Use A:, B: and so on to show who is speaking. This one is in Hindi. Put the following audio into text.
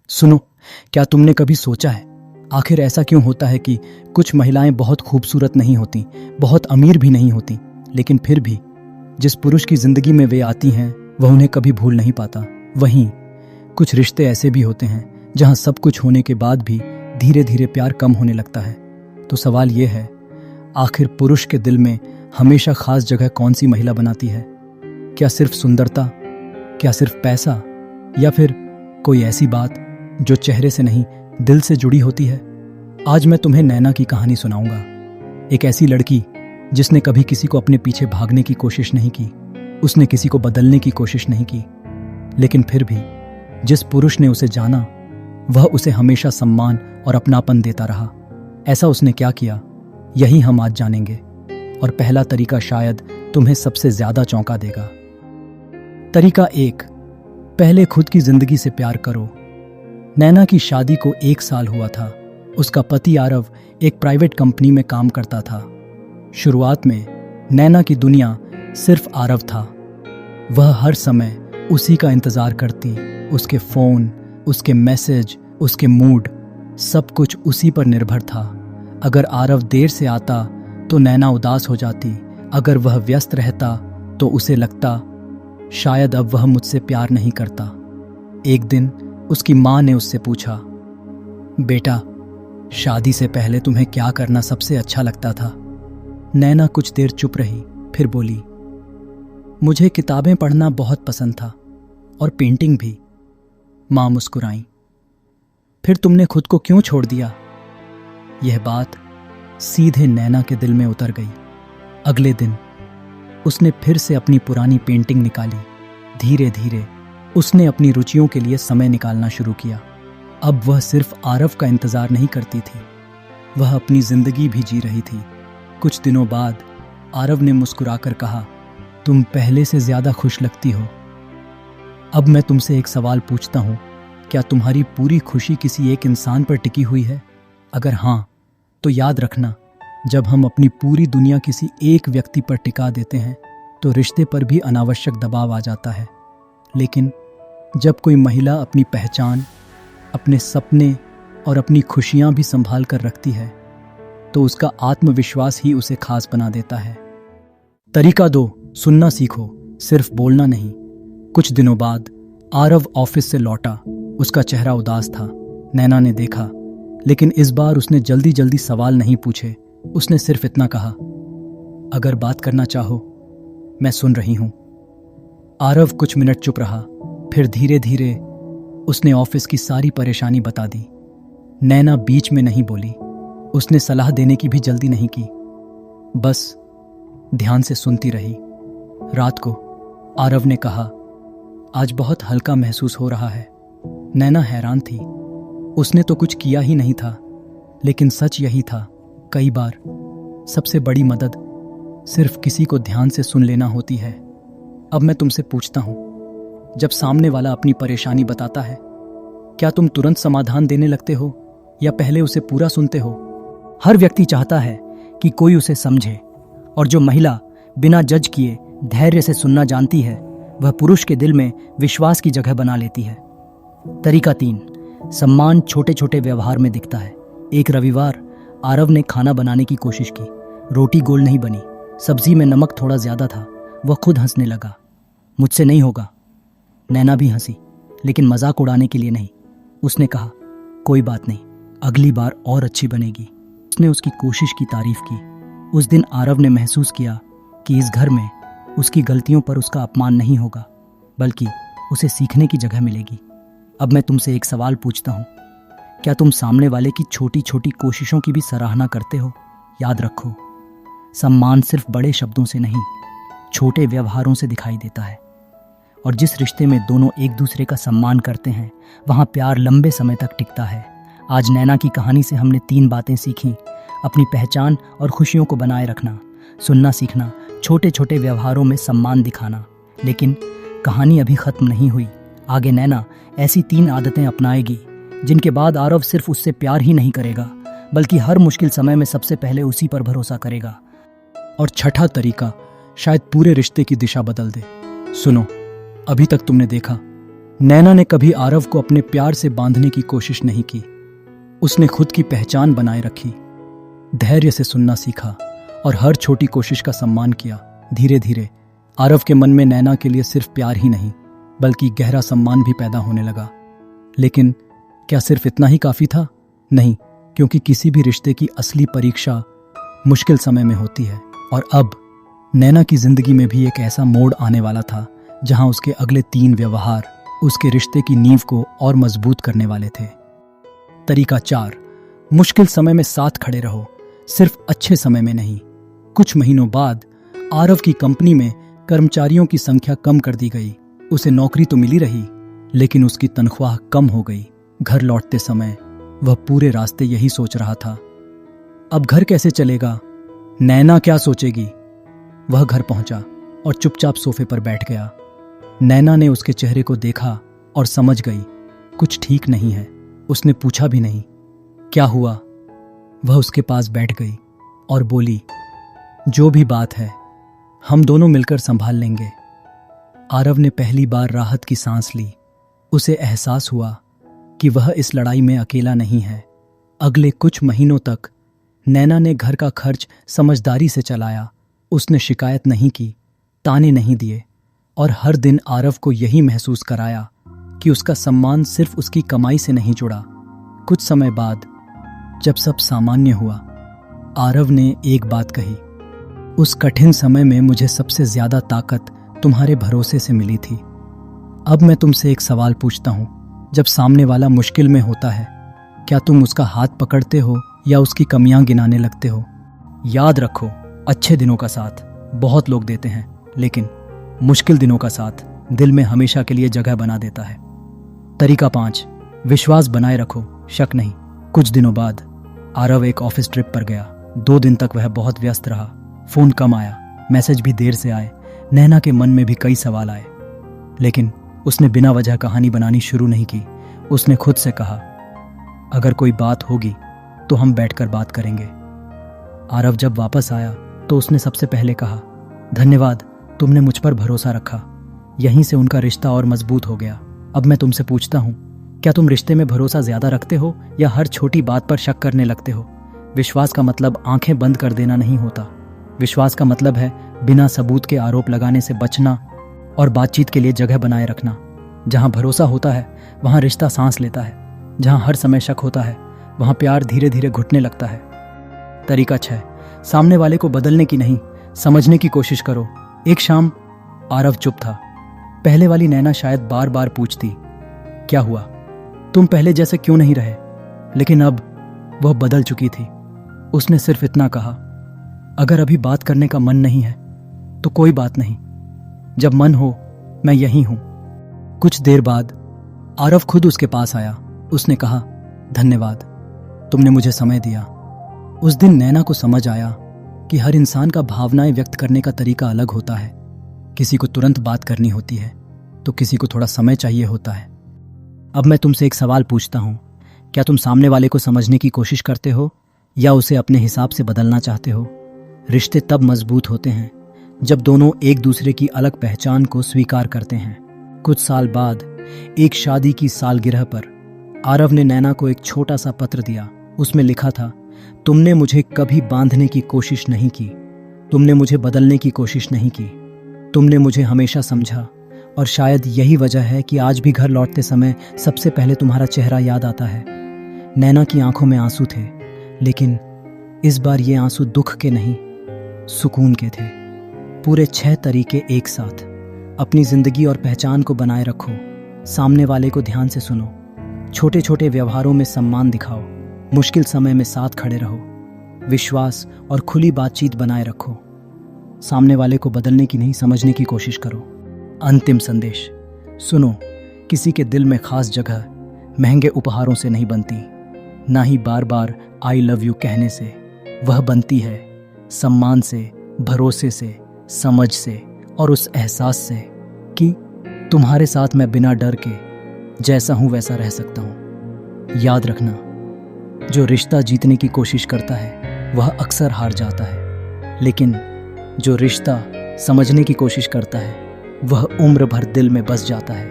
A: सुनो, क्या तुमने कभी सोचा है आखिर ऐसा क्यों होता है कि कुछ महिलाएं बहुत खूबसूरत नहीं होती, बहुत अमीर भी नहीं होती, लेकिन फिर भी जिस पुरुष की जिंदगी में वे आती हैं वह उन्हें कभी भूल नहीं पाता। वहीं कुछ रिश्ते ऐसे भी होते हैं जहां सब कुछ होने के बाद भी धीरे धीरे प्यार कम होने लगता है। तो सवाल यह है, आखिर पुरुष के दिल में हमेशा खास जगह कौन सी महिला बनाती है? क्या सिर्फ सुंदरता, क्या सिर्फ पैसा, या फिर कोई ऐसी बात जो चेहरे से नहीं दिल से जुड़ी होती है? आज मैं तुम्हें नैना की कहानी सुनाऊंगा। एक ऐसी लड़की जिसने कभी किसी को अपने पीछे भागने की कोशिश नहीं की, उसने किसी को बदलने की कोशिश नहीं की, लेकिन फिर भी जिस पुरुष ने उसे जाना वह उसे हमेशा सम्मान और अपनापन देता रहा। ऐसा उसने क्या किया, यही हम आज जानेंगे। और पहला तरीका शायद तुम्हें सबसे ज्यादा चौंका देगा। तरीका 1, पहले खुद की जिंदगी से प्यार करो। नैना की शादी को 1 साल हुआ था। उसका पति आरव एक प्राइवेट कंपनी में काम करता था। शुरुआत में नैना की दुनिया सिर्फ आरव था। वह हर समय उसी का इंतजार करती, उसके फोन, उसके मैसेज, उसके मूड, सब कुछ उसी पर निर्भर था। अगर आरव देर से आता तो नैना उदास हो जाती, अगर वह व्यस्त रहता तो उसे लगता शायद अब वह मुझसे प्यार नहीं करता। एक दिन उसकी माँ ने उससे पूछा, बेटा, शादी से पहले तुम्हें क्या करना सबसे अच्छा लगता था? नैना कुछ देर चुप रही, फिर बोली, मुझे किताबें पढ़ना बहुत पसंद था और पेंटिंग भी। माँ मुस्कुराई। फिर तुमने खुद को क्यों छोड़ दिया? यह बात सीधे नैना के दिल में उतर गई। अगले दिन उसने फिर से अपनी पुरानी पेंटिंग निकाली। धीरे धीरे उसने अपनी रुचियों के लिए समय निकालना शुरू किया। अब वह सिर्फ आरव का इंतजार नहीं करती थी, वह अपनी जिंदगी भी जी रही थी। कुछ दिनों बाद आरव ने मुस्कुराकर कहा, तुम पहले से ज्यादा खुश लगती हो। अब मैं तुमसे एक सवाल पूछता हूं, क्या तुम्हारी पूरी खुशी किसी एक इंसान पर टिकी हुई है? अगर हां, तो याद रखना, जब हम अपनी पूरी दुनिया किसी एक व्यक्ति पर टिका देते हैं तो रिश्ते पर भी अनावश्यक दबाव आ जाता है। लेकिन जब कोई महिला अपनी पहचान, अपने सपने और अपनी खुशियां भी संभाल कर रखती है तो उसका आत्मविश्वास ही उसे खास बना देता है। तरीका 2, सुनना सीखो, सिर्फ बोलना नहीं। कुछ दिनों बाद आरव ऑफिस से लौटा। उसका चेहरा उदास था। नैना ने देखा, लेकिन इस बार उसने जल्दी जल्दी सवाल नहीं पूछे। उसने सिर्फ इतना कहा, अगर बात करना चाहो मैं सुन रही हूं। आरव कुछ मिनट चुप रहा, फिर धीरे धीरे उसने ऑफिस की सारी परेशानी बता दी। नैना बीच में नहीं बोली, उसने सलाह देने की भी जल्दी नहीं की, बस ध्यान से सुनती रही। रात को आरव ने कहा, आज बहुत हल्का महसूस हो रहा है। नैना हैरान थी, उसने तो कुछ किया ही नहीं था, लेकिन सच यही था, कई बार सबसे बड़ी मदद सिर्फ किसी को ध्यान से सुन लेना होती है। अब मैं तुमसे पूछता हूं, जब सामने वाला अपनी परेशानी बताता है, क्या तुम तुरंत समाधान देने लगते हो या पहले उसे पूरा सुनते हो?
B: हर व्यक्ति चाहता है कि कोई उसे समझे, और जो महिला बिना जज किए धैर्य से सुनना जानती है वह पुरुष के दिल में विश्वास की जगह बना लेती है। तरीका 3, सम्मान छोटे छोटे व्यवहार में दिखता है। एक रविवार आरव ने खाना बनाने की कोशिश की। रोटी गोल नहीं बनी, सब्जी में नमक थोड़ा ज्यादा था। वह खुद हंसने लगा, मुझसे नहीं होगा। नैना भी हंसी, लेकिन मजाक उड़ाने के लिए नहीं। उसने कहा, कोई बात नहीं, अगली बार और अच्छी बनेगी। उसने उसकी कोशिश की तारीफ की। उस दिन आरव ने महसूस किया कि इस घर में उसकी गलतियों पर उसका अपमान नहीं होगा, बल्कि उसे सीखने की जगह मिलेगी। अब मैं तुमसे एक सवाल पूछता हूँ, क्या तुम सामने वाले की छोटी छोटी कोशिशों की भी सराहना करते हो? याद रखो, सम्मान सिर्फ बड़े शब्दों से नहीं, छोटे व्यवहारों से दिखाई देता है। और जिस रिश्ते में दोनों एक दूसरे का सम्मान करते हैं वहां प्यार लंबे समय तक टिकता है। आज नैना की कहानी से हमने 3 बातें सीखी। अपनी पहचान और खुशियों को बनाए रखना, सुनना सीखना, छोटे छोटे व्यवहारों में सम्मान दिखाना। लेकिन कहानी अभी खत्म नहीं हुई। आगे नैना ऐसी 3 आदतें अपनाएगी जिनके बाद आरव सिर्फ उससे प्यार ही नहीं करेगा, बल्कि हर मुश्किल समय में सबसे पहले उसी पर भरोसा करेगा।
A: और छठा तरीका शायद पूरे रिश्ते की दिशा बदल दे। सुनो, अभी तक तुमने देखा नैना ने कभी आरव को अपने प्यार से बांधने की कोशिश नहीं की। उसने खुद की पहचान बनाए रखी, धैर्य से सुनना सीखा और हर छोटी कोशिश का सम्मान किया। धीरे धीरे आरव के मन में नैना के लिए सिर्फ प्यार ही नहीं बल्कि गहरा सम्मान भी पैदा होने लगा। लेकिन क्या सिर्फ इतना ही काफी था? नहीं, क्योंकि किसी भी रिश्ते की असली परीक्षा मुश्किल समय में होती है। और अब नैना की जिंदगी में भी एक ऐसा मोड़ आने वाला था जहां उसके अगले 3 व्यवहार उसके रिश्ते की नींव को और मजबूत करने वाले थे। तरीका 4, मुश्किल समय में साथ खड़े रहो, सिर्फ अच्छे समय में नहीं। कुछ महीनों बाद आरव की कंपनी में कर्मचारियों की संख्या कम कर दी गई। उसे नौकरी तो मिली रही, लेकिन उसकी तनख्वाह कम हो गई। घर लौटते समय वह पूरे रास्ते यही सोच रहा था, अब घर कैसे चलेगा? नैना क्या सोचेगी? वह घर पहुंचा और चुपचाप सोफे पर बैठ गया। नैना ने उसके चेहरे को देखा और समझ गई कुछ ठीक नहीं है। उसने पूछा भी नहीं, क्या हुआ? वह उसके पास बैठ गई और बोली, जो भी बात है हम दोनों मिलकर संभाल लेंगे। आरव ने पहली बार राहत की सांस ली। उसे एहसास हुआ कि वह इस लड़ाई में अकेला नहीं है। अगले कुछ महीनों तक नैना ने घर का खर्च समझदारी से चलाया। उसने शिकायत नहीं की, ताने नहीं दिए और हर दिन आरव को यही महसूस कराया कि उसका सम्मान सिर्फ उसकी कमाई से नहीं जुड़ा। कुछ समय बाद जब सब सामान्य हुआ, आरव ने एक बात कही, उस कठिन समय में मुझे सबसे ज्यादा ताकत तुम्हारे भरोसे से मिली थी। अब मैं तुमसे एक सवाल पूछता हूं, जब सामने वाला मुश्किल में होता है, क्या तुम उसका हाथ पकड़ते हो या उसकी कमियां गिनाने लगते हो? याद रखो, अच्छे दिनों का साथ बहुत लोग देते हैं, लेकिन मुश्किल दिनों का साथ दिल में हमेशा के लिए जगह बना देता है। तरीका 5, विश्वास बनाए रखो, शक नहीं। कुछ दिनों बाद आरव एक ऑफिस ट्रिप पर गया। 2 दिन तक वह बहुत व्यस्त रहा। फोन कम आया, मैसेज भी देर से आए। नैना के मन में भी कई सवाल आए, लेकिन उसने बिना वजह कहानी बनानी शुरू नहीं की। उसने खुद से कहा, अगर कोई बात होगी तो हम बैठकर बात करेंगे। आरव जब वापस आया तो उसने सबसे पहले कहा, धन्यवाद, तुमने मुझ पर भरोसा रखा। यहीं से उनका रिश्ता और मजबूत हो गया। अब मैं तुमसे पूछता हूं, क्या तुम रिश्ते में भरोसा ज्यादा रखते हो या हर छोटी बात पर शक करने लगते हो? विश्वास का मतलब आंखें बंद कर देना नहीं होता। विश्वास का मतलब है बिना सबूत के आरोप लगाने से बचना और बातचीत के लिए जगह बनाए रखना। जहां भरोसा होता है वहां रिश्ता सांस लेता है। जहां हर समय शक होता है वहां प्यार धीरे धीरे घुटने लगता है। तरीका 6, सामने वाले को बदलने की नहीं, समझने की कोशिश करो। एक शाम आरव चुप था। पहले वाली नैना शायद बार बार पूछती, क्या हुआ? तुम पहले जैसे क्यों नहीं रहे? लेकिन अब वह बदल चुकी थी। उसने सिर्फ इतना कहा, अगर अभी बात करने का मन नहीं है तो कोई बात नहीं, जब मन हो मैं यहीं हूं। कुछ देर बाद आरव खुद उसके पास आया। उसने कहा, धन्यवाद, तुमने मुझे समय दिया। उस दिन नैना को समझ आया कि हर इंसान का भावनाएं व्यक्त करने का तरीका अलग होता है। किसी को तुरंत बात करनी होती है तो किसी को थोड़ा समय चाहिए होता है। अब मैं तुमसे एक सवाल पूछता हूं, क्या तुम सामने वाले को समझने की कोशिश करते हो या उसे अपने हिसाब से बदलना चाहते हो? रिश्ते तब मजबूत होते हैं जब दोनों एक दूसरे की अलग पहचान को स्वीकार करते हैं। कुछ साल बाद एक शादी की सालगिरह पर आरव ने नैना को एक छोटा सा पत्र दिया। उसमें लिखा था, तुमने मुझे कभी बांधने की कोशिश नहीं की, तुमने मुझे बदलने की कोशिश नहीं की, तुमने मुझे हमेशा समझा और शायद यही वजह है कि आज भी घर लौटते समय सबसे पहले तुम्हारा चेहरा याद आता है। नैना की आंखों में आंसू थे, लेकिन इस बार ये आंसू दुख के नहीं, सुकून के थे। पूरे 6 तरीके एक साथ। अपनी जिंदगी और पहचान को बनाए रखो, सामने वाले को ध्यान से सुनो, छोटे छोटे व्यवहारों में सम्मान दिखाओ, मुश्किल समय में साथ खड़े रहो, विश्वास और खुली बातचीत बनाए रखो, सामने वाले को बदलने की नहीं समझने की कोशिश करो। अंतिम संदेश, सुनो, किसी के दिल में खास जगह महंगे उपहारों से नहीं बनती, ना ही बार बार आई लव यू कहने से। वह बनती है सम्मान से, भरोसे से, समझ से और उस एहसास से कि तुम्हारे साथ मैं बिना डर के जैसा हूं वैसा रह सकता हूं। याद रखना, जो रिश्ता जीतने की कोशिश करता है वह अक्सर हार जाता है, लेकिन जो रिश्ता समझने की कोशिश करता है वह उम्र भर दिल में बस जाता है।